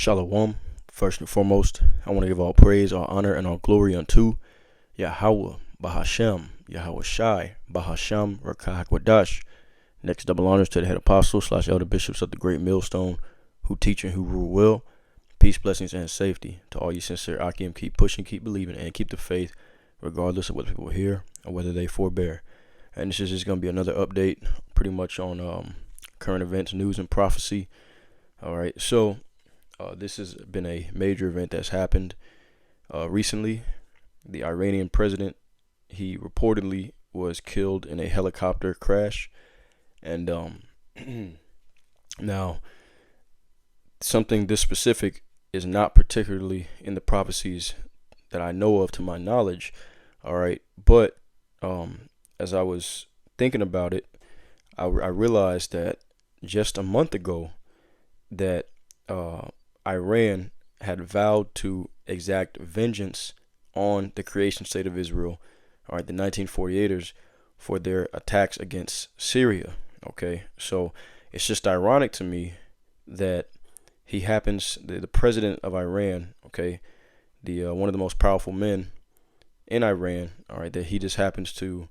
Shalom. First and foremost, I want to give all praise, all honor, and all glory unto Yahweh, Bahashem, Yahweh Shai, Bahashem, Rakah Hakwadash. Next, double honors to the head apostle / elder bishops of the great millstone, who teach and who rule well. Peace, blessings, and safety to all you sincere Akim. Keep pushing, keep believing, and keep the faith, regardless of what people hear or whether they forbear. And this is just going to be another update, pretty much on current events, news, and prophecy. All right, so this has been a major event that's happened recently. The Iranian president, he reportedly was killed in a helicopter crash. And now, something this specific is not particularly in the prophecies that I know of, to my knowledge. All right, but as I was thinking about it, I realized that just a month ago that Iran had vowed to exact vengeance on the creation state of Israel, all right, the 1948ers, for their attacks against Syria. Okay, so it's just ironic to me that he happens, the president of Iran, okay, the one of the most powerful men in Iran, all right, that he just happens to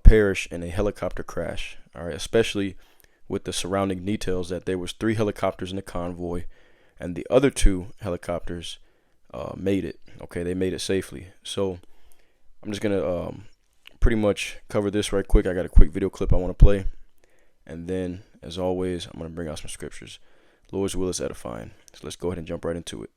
perish in a helicopter crash, all right, especially with the surrounding details that there was 3 helicopters in the convoy, and the other 2 helicopters made it. Okay, they made it safely. So I'm just gonna pretty much cover this right quick. I got a quick video clip I want to play, and then, as always, I'm gonna bring out some scriptures. Lord's will is edifying. So let's go ahead and jump right into it.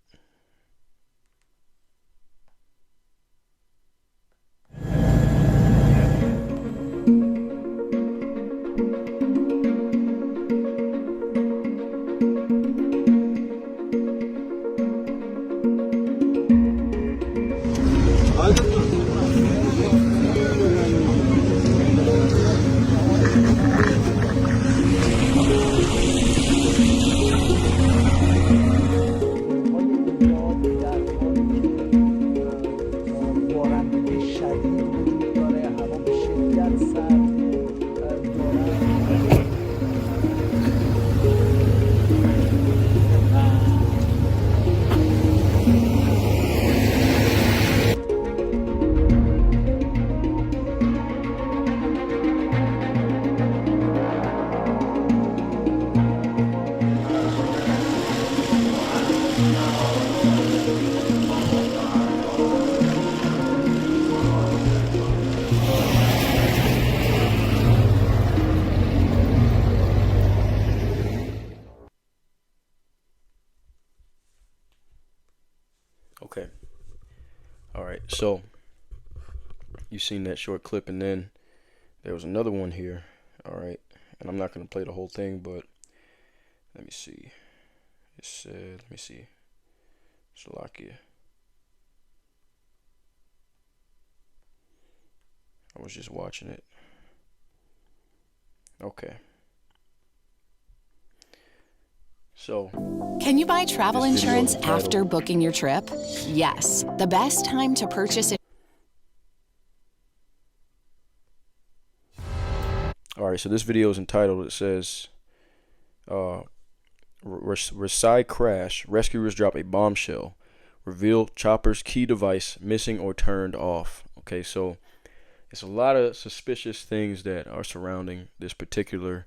Okay. All right. So you've seen that short clip, and then there was another one here. All right. And I'm not going to play the whole thing, but let me see. It said, let me see. Slovakia. I was just watching it. Okay. So, can you buy travel this video insurance is entitled- after booking your trip? Yes. The best time to purchase it. All right, so this video is entitled, it says, Versailles crash, rescuers drop a bombshell, reveal chopper's key device missing or turned off. Okay, so it's a lot of suspicious things that are surrounding this particular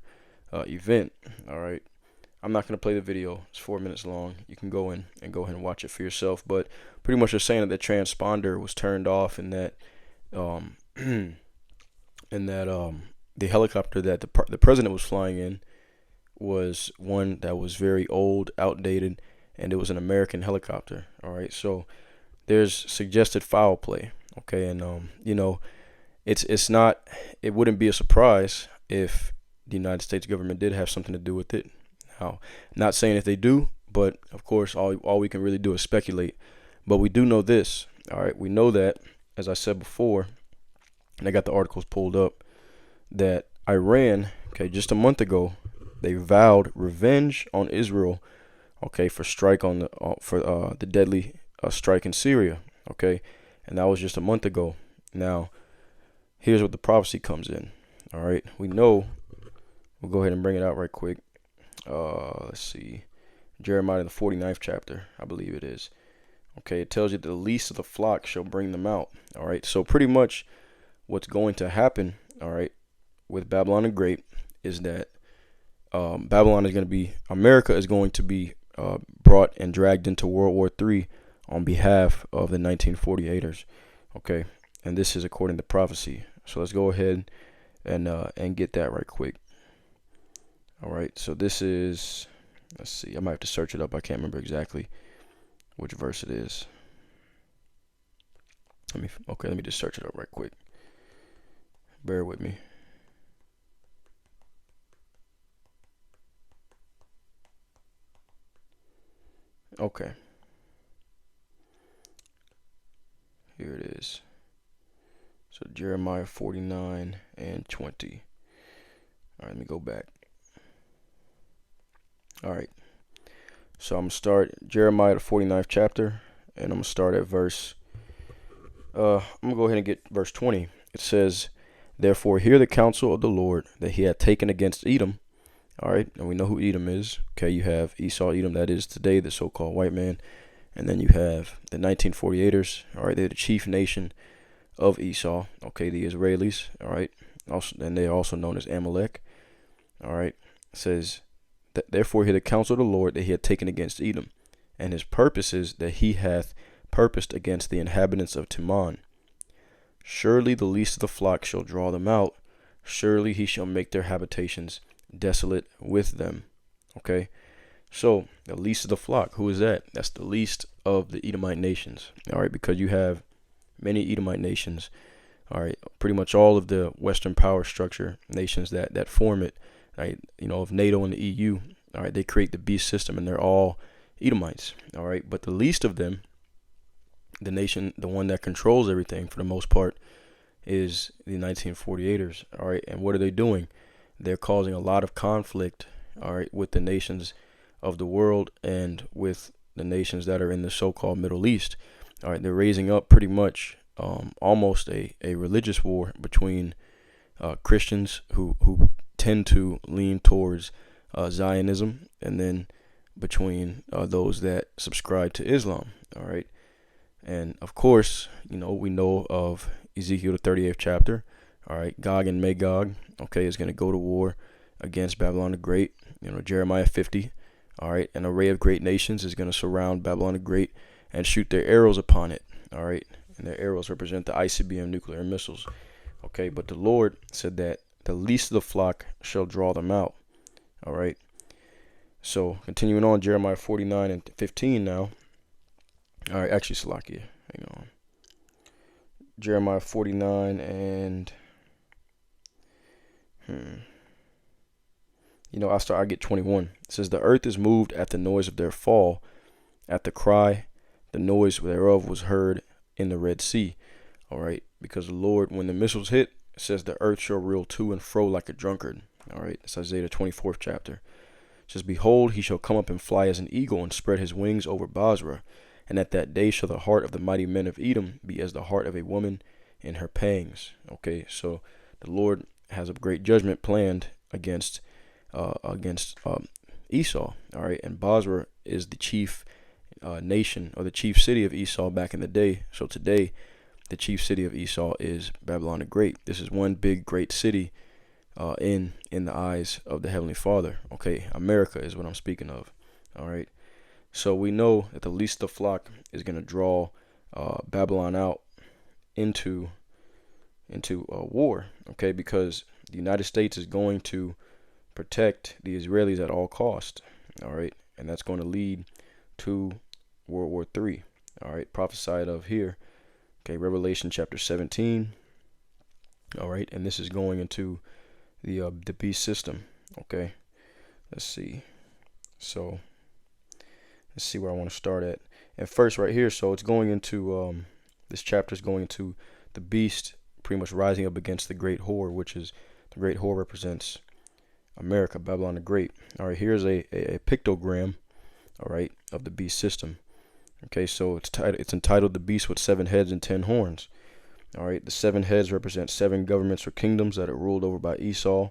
event. All right, I'm not going to play the video. It's 4 minutes long. You can go in and go ahead and watch it for yourself. But pretty much they're saying that the transponder was turned off, and that the helicopter that the president was flying in was one that was very old, outdated, and it was an American helicopter. All right, so there's suggested foul play. Okay, and you know, it wouldn't be a surprise if the United States government did have something to do with it. Now, not saying if they do, but of course, all we can really do is speculate. But we do know this. All right, we know that, as I said before, and I got the articles pulled up, that Iran, okay, just a month ago, they vowed revenge on Israel, okay, for the deadly strike in Syria, okay, and that was just a month ago. Now, here's what the prophecy comes in. All right, we know. We'll go ahead and bring it out right quick. Let's see. Jeremiah, the 49th chapter, I believe it is. Okay, it tells you the least of the flock shall bring them out. All right, so pretty much what's going to happen, all right, with Babylon the Great is that Babylon is going to be, America is going to be brought and dragged into World War III on behalf of the 1948ers. Okay, and this is according to prophecy. So let's go ahead and get that right quick. All right, so this is, let's see, I might have to search it up. I can't remember exactly which verse it is. Let me just search it up right quick. Bear with me. Okay. Here it is. So Jeremiah 49 and 20. All right, let me go back. All right. So I'm going to start Jeremiah the 49th chapter, and I'm going to start at verse I'm going to go ahead and get verse 20. It says, "Therefore hear the counsel of the Lord that he had taken against Edom." All right, and we know who Edom is. Okay, you have Esau, Edom, that is today the so-called white man. And then you have the 1948ers. All right, they're the chief nation of Esau. Okay, the Israelis. All right, also, and they're also known as Amalek. All right, it says, "Therefore hear the counsel of the Lord that he had taken against Edom, and his purposes that he hath purposed against the inhabitants of Teman. Surely the least of the flock shall draw them out. Surely he shall make their habitations desolate with them." Okay, so the least of the flock, who is that? That's the least of the Edomite nations. All right, because you have many Edomite nations. All right, pretty much all of the Western power structure nations that form it. Right, you know, of NATO and the EU. All right, they create the beast system, and they're all Edomites. All right, but the least of them, the nation, the one that controls everything for the most part, is the 1948ers. All right, and what are they doing? They're causing a lot of conflict. All right, with the nations of the world and with the nations that are in the so-called Middle East. All right, they're raising up pretty much almost a religious war between Christians who tend to lean towards Zionism, and then between those that subscribe to Islam. All right, and of course, you know, we know of Ezekiel the 38th chapter. All right, Gog and Magog, okay, is going to go to war against Babylon the Great. You know, Jeremiah 50. All right, an array of great nations is going to surround Babylon the Great and shoot their arrows upon it. All right, and their arrows represent the ICBM nuclear missiles. Okay, but the Lord said that the least of the flock shall draw them out. All right, so continuing on, Jeremiah 49 and 15 now. All right, actually, Salakia, hang on. Jeremiah 49 and I get 21. It says, "The earth is moved at the noise of their fall, at the cry, the noise thereof was heard in the Red Sea." All right, because the Lord, when the missiles hit, it says the earth shall reel to and fro like a drunkard. All right, it's Isaiah 24th chapter. It says, "Behold, he shall come up and fly as an eagle and spread his wings over Basra. And at that day shall the heart of the mighty men of Edom be as the heart of a woman in her pangs." Okay, so the Lord has a great judgment planned against Esau. All right, and Basra is the chief nation, or the chief city of Esau back in the day. So today, the chief city of Esau is Babylon the Great. This is one big great city in the eyes of the Heavenly Father. Okay, America is what I'm speaking of. All right, so we know that the least of the flock is going to draw Babylon out into war. Okay, because the United States is going to protect the Israelis at all cost. All right, and that's going to lead to World War III. All right, prophesied of here. Okay, Revelation chapter 17. All right, and this is going into the beast system. Okay, let's see. So let's see where I want to start at. And first, right here, so it's going into this chapter is going into the beast pretty much rising up against the great whore, which is the great whore represents America, Babylon the Great. All right, here's a pictogram, all right, of the beast system. Okay, so it's entitled "The Beast with 7 Heads and 10 Horns." All right, the 7 heads represent 7 governments or kingdoms that are ruled over by Esau.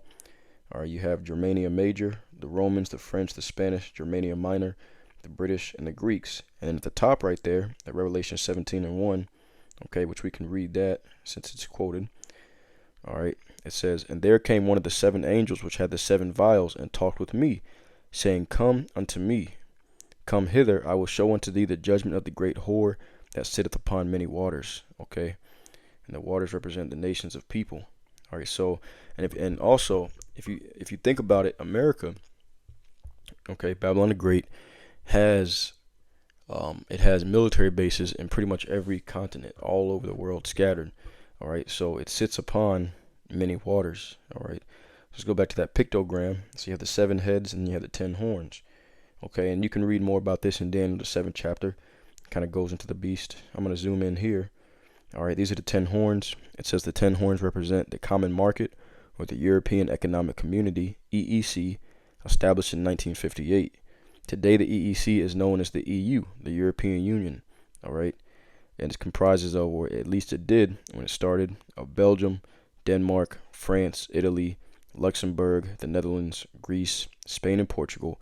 All right, you have Germania Major, the Romans, the French, the Spanish, Germania Minor, the British, and the Greeks. And then at the top right there, at Revelation 17 and 1, okay, which we can read that since it's quoted. All right, it says, "And there came one of the seven angels which had the seven vials, and talked with me, saying, Come unto me, come hither, I will show unto thee the judgment of the great whore that sitteth upon many waters." Okay, and the waters represent the nations of people. All right, so and also if you think about it, America, okay, Babylon the Great has it has military bases in pretty much every continent, all over the world, scattered. All right, so it sits upon many waters. All right, let's go back to that pictogram. So you have the seven heads and you have the 10 horns. Okay, and you can read more about this in Daniel the 7th chapter. Kind of goes into the beast. I'm going to zoom in here. All right, these are the 10 horns. It says the 10 horns represent the common market, or the European Economic Community, EEC, established in 1958. Today, the EEC is known as the EU, the European Union. All right, and it comprises of, or at least it did when it started, of Belgium, Denmark, France, Italy, Luxembourg, the Netherlands, Greece, Spain and Portugal,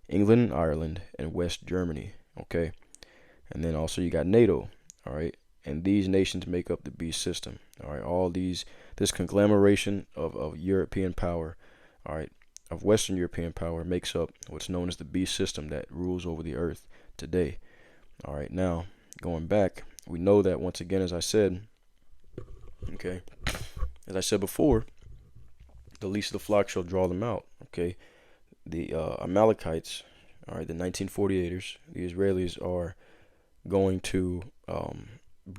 England and Ireland, and West Germany. Okay, and then also you got NATO. All right, and these nations make up the beast system. All right, all this conglomeration of European power, all right, of Western European power makes up what's known as the beast system that rules over the earth today. All right, now going back, we know that once again, as I said, okay, as I said before, the least of the flock shall draw them out. Okay, the Amalekites, all right, the 1948ers, the Israelis are going to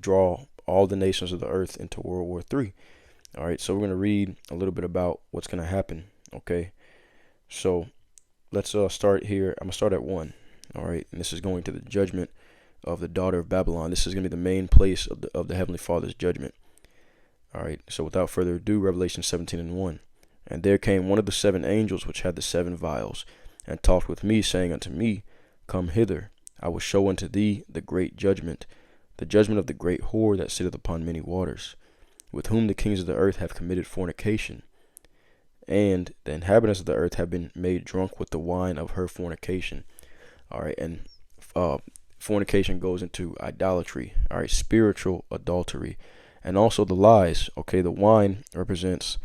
draw all the nations of the earth into World War III. All right, so we're going to read a little bit about what's going to happen. Okay, so let's start here. I'm going to start at 1. All right, and this is going to the judgment of the daughter of Babylon. This is going to be the main place of the Heavenly Father's judgment. All right, so without further ado, Revelation 17 and 1. "And there came one of the seven angels which had the seven vials, and talked with me, saying unto me, Come hither, I will show unto thee the great judgment, the judgment of the great whore that sitteth upon many waters, with whom the kings of the earth have committed fornication, and the inhabitants of the earth have been made drunk with the wine of her fornication." All right, and fornication goes into idolatry. All right, spiritual adultery, and also the lies. Okay, the wine represents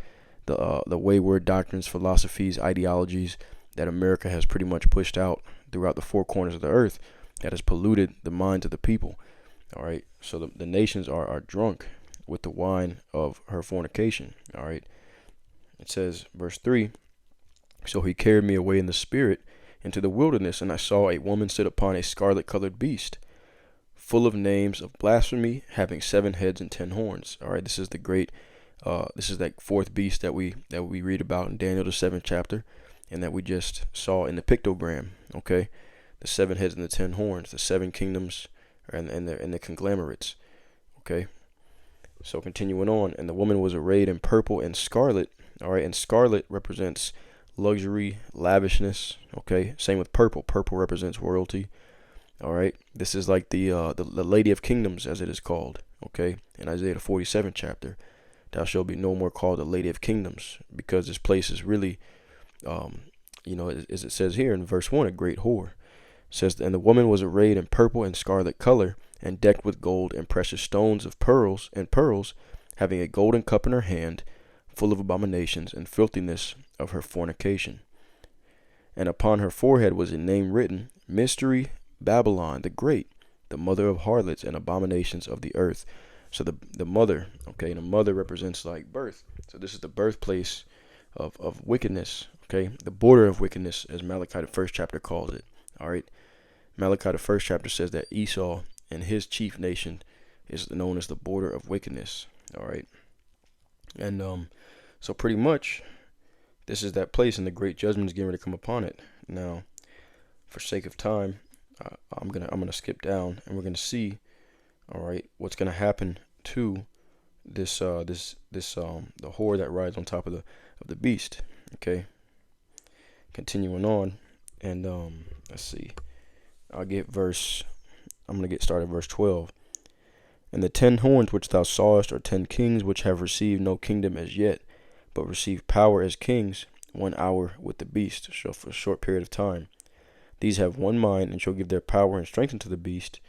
the wayward doctrines, philosophies, ideologies that America has pretty much pushed out throughout the four corners of the earth, that has polluted the minds of the people. All right, so the nations are drunk with the wine of her fornication. All right, it says, verse 3, "So he carried me away in the spirit into the wilderness, and I saw a woman sit upon a scarlet-colored beast, full of names of blasphemy, having 7 heads and 10 horns." All right, this is the great, this is that fourth beast that we read about in Daniel the 7th chapter, and that we just saw in the pictogram. Okay, the 7 heads and the 10 horns, the 7 kingdoms, and the conglomerates. Okay, so continuing on, "And the woman was arrayed in purple and scarlet." All right, and scarlet represents luxury, lavishness. Okay, same with purple. Purple represents royalty. All right, this is like the Lady of Kingdoms, as it is called. Okay, in Isaiah the 47th chapter, "Thou shalt be no more called the Lady of Kingdoms," because this place is really, as it says here in verse 1, a great whore. It says, "And the woman was arrayed in purple and scarlet color, and decked with gold and precious stones of pearls, having a golden cup in her hand, full of abominations and filthiness of her fornication. And upon her forehead was a name written, Mystery, Babylon the Great, the mother of harlots and abominations of the earth." So the mother, okay, and the mother represents like birth. So this is the birthplace of wickedness, okay, the border of wickedness, as Malachi the 1st chapter calls it. All right, Malachi the 1st chapter says that Esau and his chief nation is known as the border of wickedness. All right, and so pretty much this is that place, and the great judgment is getting ready to come upon it. Now, for sake of time, I'm gonna skip down, and we're gonna see, all right, what's gonna happen to this the whore that rides on top of the beast. Okay, continuing on, and let's see. I'm gonna get started at verse 12. "And the 10 horns which thou sawest are 10 kings, which have received no kingdom as yet, but receive power as kings 1 hour with the beast," so for a short period of time. These have one mind and shall give their power and strength unto the beast,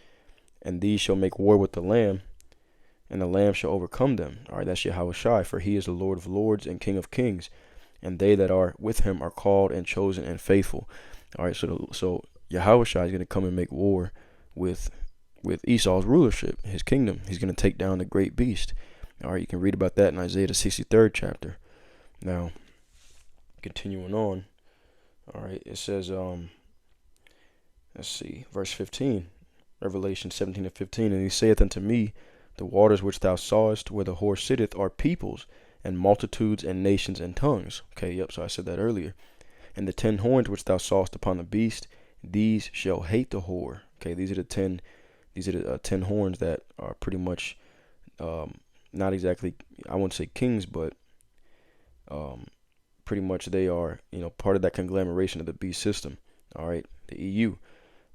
and these shall make war with the Lamb, and the Lamb shall overcome them. All right, that's Yahushua, for he is the Lord of lords and King of kings, and they that are with him are called and chosen and faithful. All right, so Yahushua is going to come and make war with Esau's rulership, his kingdom. He's going to take down the great beast. All right, you can read about that in Isaiah the 63rd chapter. Now, continuing on. All right, it says, let's see, verse 15, Revelation 17 and 15, and he saith unto me, the waters which thou sawest where the horse sitteth are peoples and multitudes and nations and tongues. Okay, yep, so I said that earlier. And the 10 horns which thou sawest upon the beast, these shall hate the whore. Okay, these are the 10 horns that are pretty much not exactly, I wouldn't say kings, but pretty much they are, part of that conglomeration of the beast system. All right, the EU.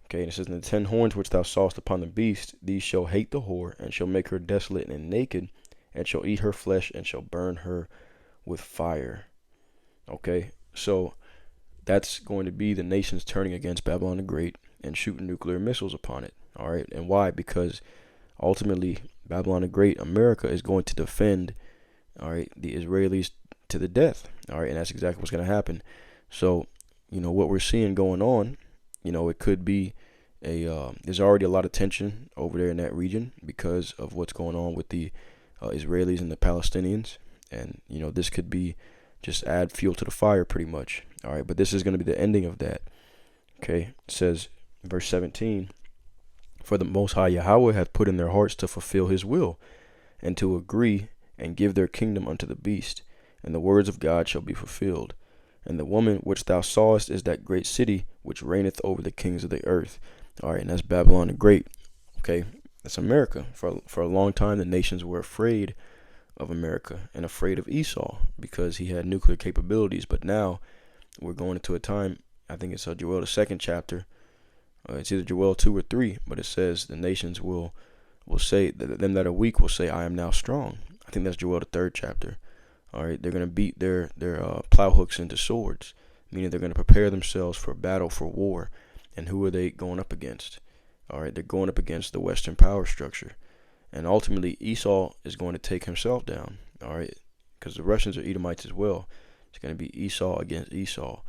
Okay, and it says, and the 10 horns which thou sawest upon the beast, these shall hate the whore, and shall make her desolate and naked, and shall eat her flesh, and shall burn her with fire. Okay, so that's going to be the nations turning against Babylon the Great and shooting nuclear missiles upon it. All right, and why? Because ultimately, Babylon the Great, America, is going to defend, all right, the Israelis to the death. All right, and that's exactly what's going to happen. So, what we're seeing going on, it could be there's already a lot of tension over there in that region because of what's going on with the Israelis and the Palestinians. And, this could be just add fuel to the fire pretty much. All right, but this is going to be the ending of that. Okay, it says, verse 17, for the Most High Yahweh hath put in their hearts to fulfill his will, and to agree and give their kingdom unto the beast, and the words of God shall be fulfilled. And the woman which thou sawest is that great city which reigneth over the kings of the earth. All right, and that's Babylon the Great. Okay, that's America. For a long time, the nations were afraid of America and afraid of Esau because he had nuclear capabilities. But now we're going into a time, I think it's Joel the 2nd chapter. It's either Joel 2 or 3, but it says the nations will say, them that are weak will say, I am now strong. I think that's Joel the 3rd chapter. All right, they're going to beat their plow hooks into swords, meaning they're going to prepare themselves for battle, for war. And who are they going up against? All right, they're going up against the Western power structure. And ultimately, Esau is going to take himself down. All right, because the Russians are Edomites as well. It's going to be Esau against Esau.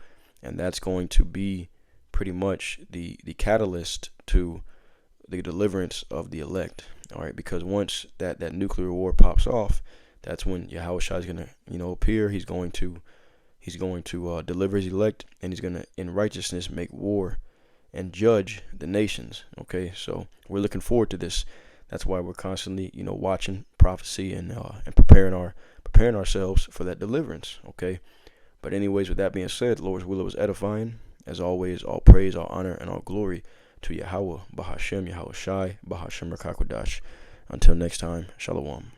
And that's going to be pretty much the catalyst to the deliverance of the elect. All right, because once that nuclear war pops off, that's when Yahushua is going to, appear. He's going to deliver his elect, and he's going to, in righteousness, make war and judge the nations. Okay, so we're looking forward to this. That's why we're constantly, watching prophecy and preparing ourselves for that deliverance. Okay, but anyways, with that being said, the Lord's will was edifying. As always, all praise, all honor, and all glory to Yahweh, Bahashem, Yahushai, Bahashem Rakakwadash. Until next time, Shalom.